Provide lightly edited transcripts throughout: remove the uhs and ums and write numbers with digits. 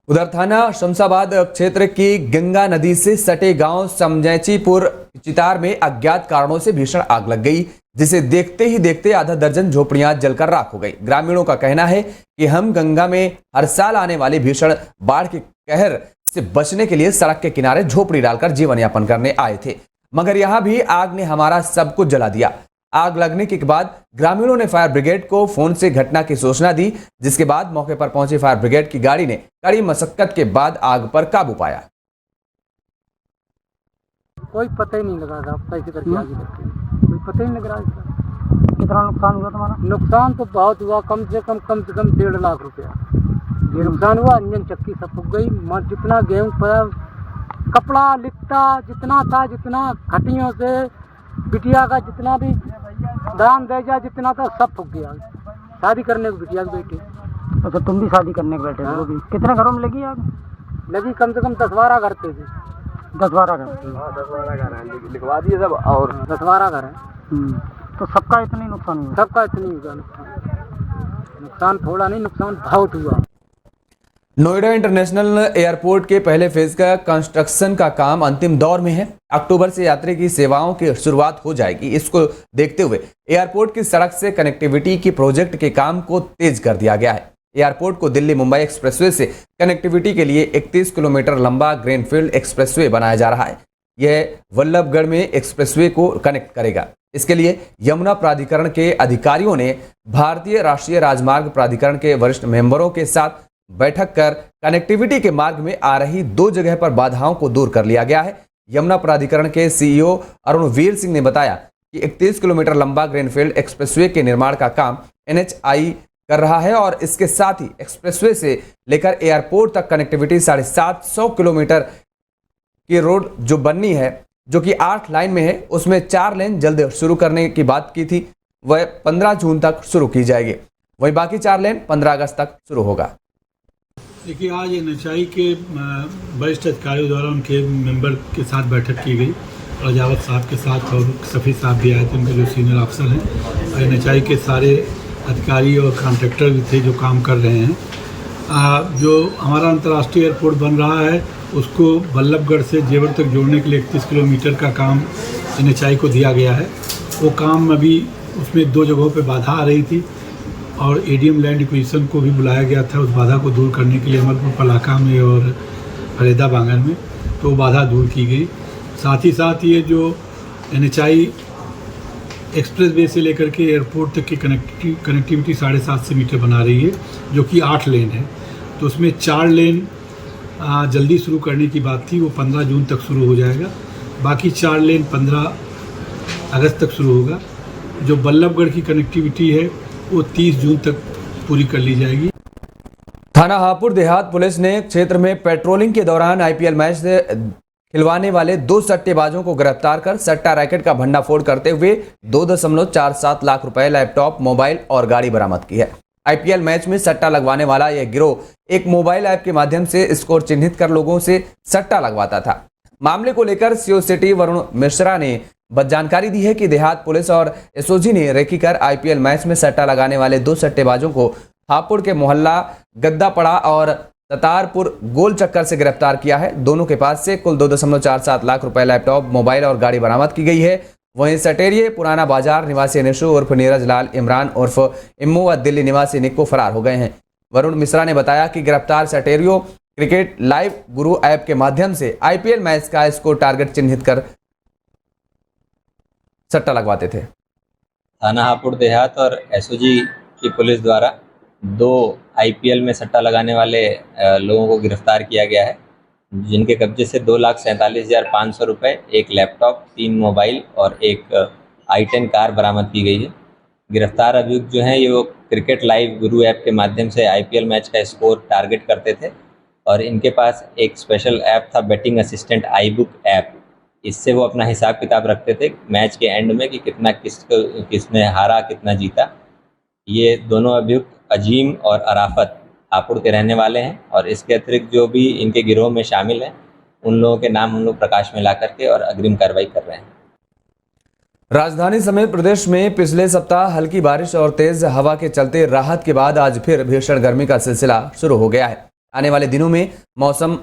उधर थाना शमशाबाद क्षेत्र की गंगा नदी से सटे गांव समजैचीपुर चितार में अज्ञात कारणों से भीषण आग लग गई, जिसे देखते ही देखते आधा दर्जन झोपड़ियां जलकर राख हो गई। ग्रामीणों का कहना है कि हम गंगा में हर साल आने वाली भीषण बाढ़ के कहर से बचने के लिए सड़क के किनारे झोपड़ी डालकर जीवन यापन करने आए थे, मगर यहां भी आग ने हमारा सब कुछ जला दिया। आग लगने के बाद ग्रामीणों ने फायर ब्रिगेड को फोन से घटना की सूचना दी, जिसके बाद मौके पर पहुंची फायर ब्रिगेड की गाड़ी ने कड़ी मशक्कत के बाद आग पर काबू पाया। कोई पता ही नहीं लगा था कैसे करके आग लगी, कोई पता ही नहीं लग रहा इसका। कितना नुकसान हुआ तुम्हारा? नुकसान तो बहुत हुआ, कम से कम 1.5 लाख रुपया ये नुकसान हुआ। इंजन चक्की सब फूक गई, जितना गेहूँ पड़ा, कपड़ा लिट्टा जितना था, जितना खटियों से बिटिया का जितना भी दान दे जा जितना था सब फूक गया। शादी करने को बिटिया की बेटी। अच्छा, तुम भी शादी करने को बैठे हो? हाँ। कितने घरों में लगी आग? लगी कम से कम 10-12 घर थे। 10-12 घर? 10-12 घर हैं, लिखवा दिए सब, और 10-12 घर हैं। तो सबका इतना नुकसान हुआ? सबका इतना हुआ नुकसान थोड़ा नहीं, नुकसान बहुत हुआ। नोएडा इंटरनेशनल एयरपोर्ट के पहले फेज का कंस्ट्रक्शन का काम अंतिम दौर में है। अक्टूबर से यात्री की सेवाओं की शुरुआत हो जाएगी। इसको देखते हुए एयरपोर्ट की सड़क से कनेक्टिविटी की प्रोजेक्ट के काम को तेज कर दिया गया है। एयरपोर्ट को दिल्ली मुंबई एक्सप्रेसवे से कनेक्टिविटी के लिए 31 किलोमीटर लंबा ग्रीनफील्ड एक्सप्रेसवे बनाया जा रहा है। यह वल्लभगढ़ में एक्सप्रेसवे को कनेक्ट करेगा। इसके लिए यमुना प्राधिकरण के अधिकारियों ने भारतीय राष्ट्रीय राजमार्ग प्राधिकरण के वरिष्ठ मेंबरों के साथ बैठक कर कनेक्टिविटी के मार्ग में आ रही 2 जगह पर बाधाओं को दूर कर लिया गया है। यमुना प्राधिकरण के सीईओ अरुणवीर सिंह ने बताया कि 31 किलोमीटर लंबा ग्रीनफील्ड एक्सप्रेसवे के निर्माण का काम NHAI कर रहा है और इसके साथ ही एक्सप्रेसवे से लेकर एयरपोर्ट तक कनेक्टिविटी 750 किलोमीटर की रोड जो बननी है, जो कि 8 लाइन में है, उसमें 4 लेन जल्द शुरू करने की बात की थी। वह 15 जून तक शुरू की जाएगी, वहीं बाकी 4 लेन 15 अगस्त तक शुरू होगा। देखिए, आज NHAI के वरिष्ठ अधिकारियों द्वारा उनके मेंबर के साथ बैठक की गई। रजावत साहब के साथ और सफ़ी साहब भी आए थे, उनके जो सीनियर अफसर हैं। NHAI के सारे अधिकारी और कॉन्ट्रैक्टर भी थे जो काम कर रहे हैं। जो हमारा अंतर्राष्ट्रीय एयरपोर्ट बन रहा है उसको वल्लभगढ़ से जेवर तक जोड़ने के लिए 31 किलोमीटर का काम NHAI को दिया गया है। वो काम अभी उसमें 2 जगहों पे बाधा आ रही थी और ADM लैंड एक्विजिशन को भी बुलाया गया था उस बाधा को दूर करने के लिए अमरपुर पलाका में और फरेदा बांगर में, तो वो बाधा दूर की गई। साथ ही साथ ये जो NHAI एक्सप्रेस वे से लेकर के एयरपोर्ट तक की कनेक्टिविटी 750 मीटर बना रही है, जो कि 8 लेन है। तो उसमें 4 लेन जल्दी शुरू करने की बात थी, वो 15 जून तक शुरू हो जाएगा। बाकी 4 लेन 15 अगस्त तक शुरू होगा। जो वल्लभगढ़ की कनेक्टिविटी है वो 30 जून तक पूरी कर ली जाएगी। थाना हापुड़ देहात पुलिस ने क्षेत्र में पेट्रोलिंग के दौरान IPL मैच से खिलवाने वाले 2 सट्टेबाजों को गिरफ्तार कर सट्टा रैकेट का भंडाफोड़ करते हुए 2.47 लाख रुपए, लैपटॉप, मोबाइल और गाड़ी बरामद की है। IPL मैच में सट्टा लगवाने वाला यह गिरोह एक मोबाइल ऐप के माध्यम से स्कोर चिन्हित कर लोगों से सट्टा लगवाता था। मामले को लेकर CO सिटी वरुण मिश्रा ने जानकारी दी है कि देहात पुलिस और SOG ने रेकी कर IPL मैच में सट्टा लगाने वाले 2 सट्टेबाजों को हापुड़ के मोहल्ला गद्दापड़ा और ततारपुर गोल चक्कर से गिरफ्तार किया है। दोनों के पास से कुल 2.47 लाख रुपए, लैपटॉप, मोबाइल और गाड़ी बरामद की गई है। वहीं सटेरिये पुराना बाजार निवासी निशु उर्फ नीरज लाल, इमरान उर्फ इम्मू व दिल्ली निवासी निक्को फरार हो गए हैं। वरुण मिश्रा ने बताया कि गिरफ्तार सटेरियो क्रिकेट लाइव गुरु ऐप के माध्यम से IPL मैच का स्कोर टारगेट चिन्हित कर सट्टा लगवाते थे। थाना हापुड़ देहात और SOG की पुलिस द्वारा 2 IPL में सट्टा लगाने वाले लोगों को गिरफ्तार किया गया है, जिनके कब्जे से 2,47,500 रुपये, 1 लैपटॉप, 3 मोबाइल और 1 i10 कार बरामद की गई है। गिरफ्तार अभियुक्त जो हैं ये वो क्रिकेट लाइव गुरु ऐप के माध्यम से IPL मैच का स्कोर टारगेट करते थे और इनके पास एक स्पेशल ऐप था, बेटिंग असिस्टेंट iBook ऐप। इससे वो अपना हिसाब किताब रखते थे मैच के एंड में कि कितना किसने हारा, कितना जीता। ये दोनों अभियुक्त अजीम और अराफत हापुड़ के रहने वाले हैं और इसके अतिरिक्त जो भी इनके गिरोह में शामिल हैं उन लोगों के नाम हम लोग प्रकाश में ला करके और अग्रिम कार्रवाई कर रहे हैं। राजधानी समेत प्रदेश में पिछले सप्ताह हल्की बारिश और तेज हवा के चलते राहत के बाद आज फिर भीषण गर्मी का सिलसिला शुरू हो गया है। आने वाले दिनों में मौसम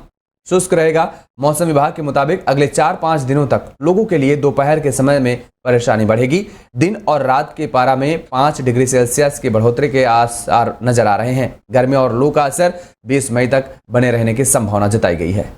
शुष्क रहेगा। मौसम विभाग के मुताबिक अगले 4-5 दिनों तक लोगों के लिए दोपहर के समय में परेशानी बढ़ेगी। दिन और रात के पारा में 5 डिग्री सेल्सियस की बढ़ोतरी के आसार नजर आ रहे हैं। गर्मी और लू का असर 20 मई तक बने रहने की संभावना जताई गई है।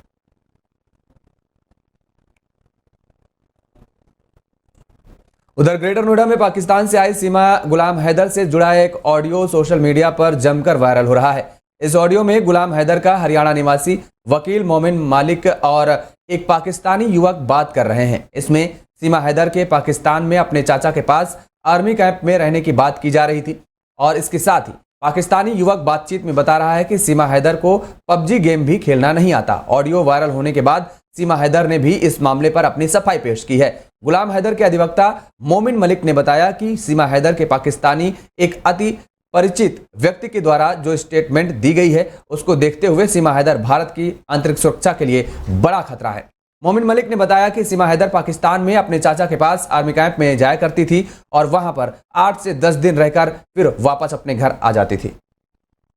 उधर ग्रेटर नोएडा में पाकिस्तान से आई सीमा गुलाम हैदर से जुड़ा एक ऑडियो सोशल मीडिया पर जमकर वायरल हो रहा है। इस ऑडियो में गुलाम हैदर का हरियाणा निवासी वकील मोमिन मालिक और एक पाकिस्तानी युवक बात कर रहे हैं। इसमें सीमा हैदर के पाकिस्तान में अपने चाचा के पास आर्मी कैंप में रहने की बात की जा रही थी और इसके साथ ही पाकिस्तानी युवक बातचीत में बता रहा है कि सीमा हैदर को पबजी गेम भी खेलना नहीं आता। ऑडियो वायरल होने के बाद सीमा हैदर ने भी इस मामले पर अपनी सफाई पेश की है। गुलाम हैदर के अधिवक्ता मोमिन मलिक ने बताया कि सीमा हैदर के पाकिस्तानी एक अति परिचित व्यक्ति के द्वारा जो स्टेटमेंट दी गई है उसको देखते हुए सीमा हैदर भारत की आंतरिक सुरक्षा के लिए बड़ा खतरा है। मोमिन मलिक ने बताया कि सीमा हैदर पाकिस्तान में अपने चाचा के पास आर्मी कैंप में जाया करती थी और वहां पर 8 से 10 दिन रहकर फिर वापस अपने घर आ जाती थी।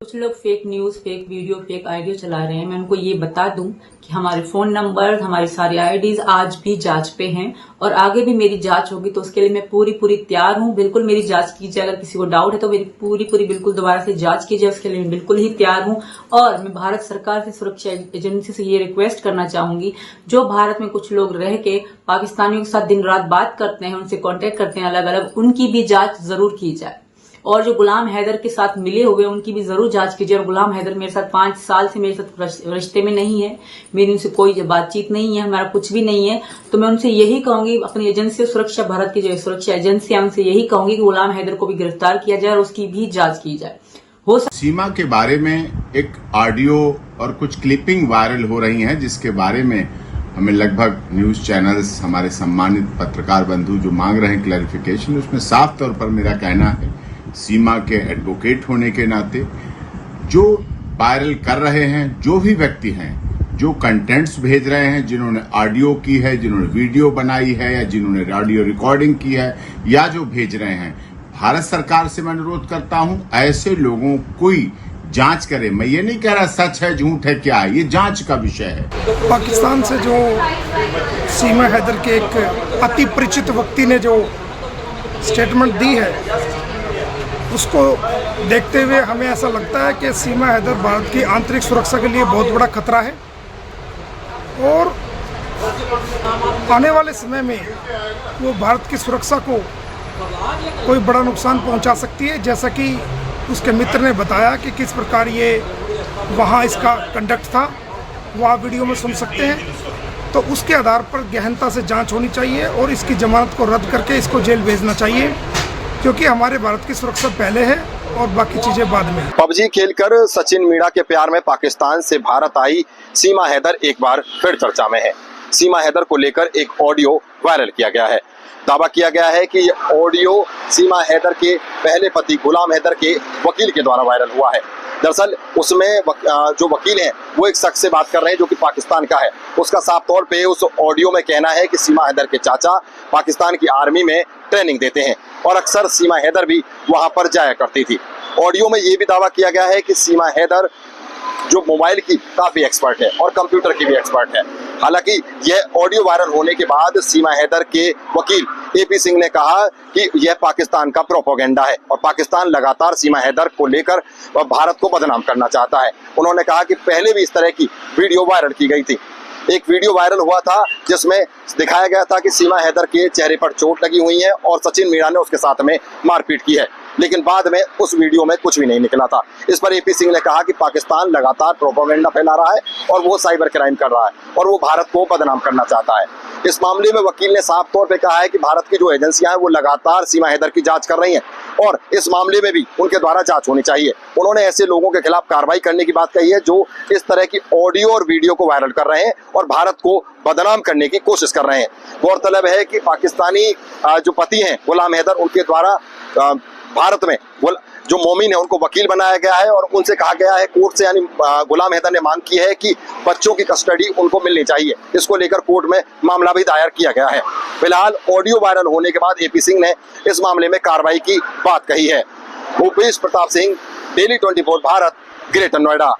कुछ लोग fake news, fake video, fake audio चला रहे हैं। मैं उनको ये बता दूं कि हमारे फोन नंबर, हमारी सारी आईडीज आज भी जांच पे हैं और आगे भी मेरी जांच होगी, तो उसके लिए मैं पूरी तैयार हूं। बिल्कुल मेरी जांच कीजिए। अगर किसी को डाउट है तो मेरी पूरी बिल्कुल दोबारा से जांच कीजिए, उसके लिए मैं बिल्कुल ही तैयार हूं। और मैं भारत सरकार से, सुरक्षा एजेंसी से ये रिक्वेस्ट करना चाहूंगी, जो भारत में कुछ लोग रह के पाकिस्तानियों के साथ दिन रात बात करते हैं, उनसे कॉन्टेक्ट करते हैं अलग अलग, उनकी भी जांच जरूर की जाए। और जो गुलाम हैदर के साथ मिले हुए उनकी भी जरूर जांच कीजिए। और गुलाम हैदर मेरे साथ 5 साल से मेरे साथ रिश्ते में नहीं है, मेरी उनसे कोई बातचीत नहीं है, हमारा कुछ भी नहीं है। तो मैं उनसे यही कहूंगी, अपनी एजेंसी सुरक्षा, भारत की जो सुरक्षा एजेंसी है, उनसे यही कहूंगी कि गुलाम हैदर को भी गिरफ्तार किया जाए और उसकी भी जांच की जाए। सीमा के बारे में एक ऑडियो और कुछ क्लिपिंग वायरल हो रही हैं, जिसके बारे में हमें लगभग न्यूज चैनल्स, हमारे सम्मानित पत्रकार बंधु जो मांग रहे हैं क्लैरिफिकेशन, उसमें साफ तौर पर मेरा कहना है, सीमा के एडवोकेट होने के नाते जो वायरल कर रहे हैं, जो भी व्यक्ति हैं, जो कंटेंट्स भेज रहे हैं, जिन्होंने ऑडियो की है, जिन्होंने वीडियो बनाई है या जिन्होंने ऑडियो रिकॉर्डिंग की है या जो भेज रहे हैं, भारत सरकार से मैं अनुरोध करता हूं ऐसे लोगों कोई जांच करे। मैं ये नहीं कह रहा सच है झूठ है क्या है, ये जांच का विषय है। पाकिस्तान से जो सीमा हैदर के एक अति परिचित व्यक्ति ने जो स्टेटमेंट दी है, उसको देखते हुए हमें ऐसा लगता है कि सीमा हैदर भारत की आंतरिक सुरक्षा के लिए बहुत बड़ा खतरा है और आने वाले समय में वो भारत की सुरक्षा को कोई बड़ा नुकसान पहुंचा सकती है। जैसा कि उसके मित्र ने बताया कि किस प्रकार ये वहाँ इसका कंडक्ट था, वो आप वीडियो में सुन सकते हैं। तो उसके आधार पर गहनता से जांच होनी चाहिए और इसकी जमानत को रद्द करके इसको जेल भेजना चाहिए, क्योंकि हमारे भारत की सुरक्षा पहले है और बाकी चीजें बाद में। पबजी खेलकर सचिन मीणा के प्यार में पाकिस्तान से भारत आई सीमा हैदर एक बार फिर चर्चा में है। सीमा हैदर को लेकर एक ऑडियो वायरल किया गया है। दावा किया गया है कि ये ऑडियो सीमा हैदर के पहले पति गुलाम हैदर के वकील के द्वारा वायरल हुआ है। दरअसल उसमें जो वकील हैं वो एक शख्स से बात कर रहे हैं जो कि पाकिस्तान का है। उसका साफ तौर पे उस ऑडियो में कहना है कि सीमा हैदर के चाचा पाकिस्तान की आर्मी में ट्रेनिंग देते हैं और अक्सर सीमा हैदर भी वहां पर जाया करती थी। ऑडियो में ये भी दावा किया गया है कि सीमा हैदर जो मोबाइल की काफी एक्सपर्ट है और कंप्यूटर की भी एक्सपर्ट है। हालांकि यह ऑडियो वायरल होने के बाद सीमा हैदर के वकील एपी सिंह ने कहा कि यह पाकिस्तान का प्रोपेगेंडा है और पाकिस्तान लगातार सीमा हैदर को लेकर भारत को बदनाम करना चाहता है। उन्होंने कहा कि पहले भी इस तरह की वीडियो वायरल की गई थी। एक वीडियो वायरल हुआ था जिसमें दिखाया गया था कि सीमा हैदर के चेहरे पर चोट लगी हुई है और सचिन मीणा ने उसके साथ में मारपीट की है, लेकिन बाद में उस वीडियो में कुछ भी नहीं निकला था। इस पर एपी सिंह ने कहा कि पाकिस्तान लगातार प्रोपेगेंडा फैला रहा है और वो साइबर क्राइम कर रहा है और वो भारत को बदनाम करना चाहता है। इस मामले में वकील ने साफ तौर पे कहा है कि भारत की जो एजेंसियां हैं वो लगातार सीमा हैदर की जांच कर रही हैं और इस मामले में भी उनके द्वारा जांच होनी चाहिए। उन्होंने ऐसे लोगों के खिलाफ कार्रवाई करने की बात कही है जो इस तरह की ऑडियो और वीडियो को वायरल कर रहे हैं और भारत को बदनाम करने की कोशिश कर रहे हैं। गौरतलब है कि पाकिस्तानी जो पति हैं गुलाम हैदर, उनके द्वारा भारत में जो मोमिन है उनको वकील बनाया गया है और उनसे कहा गया है कोर्ट से, यानी गुलाम हैदर ने मांग की है कि बच्चों की कस्टडी उनको मिलनी चाहिए। इसको लेकर कोर्ट में मामला भी दायर किया गया है। फिलहाल ऑडियो वायरल होने के बाद एपी सिंह ने इस मामले में कार्रवाई की बात कही है। Bhupesh Pratap Singh, daily 24 Bharat, greater Noida.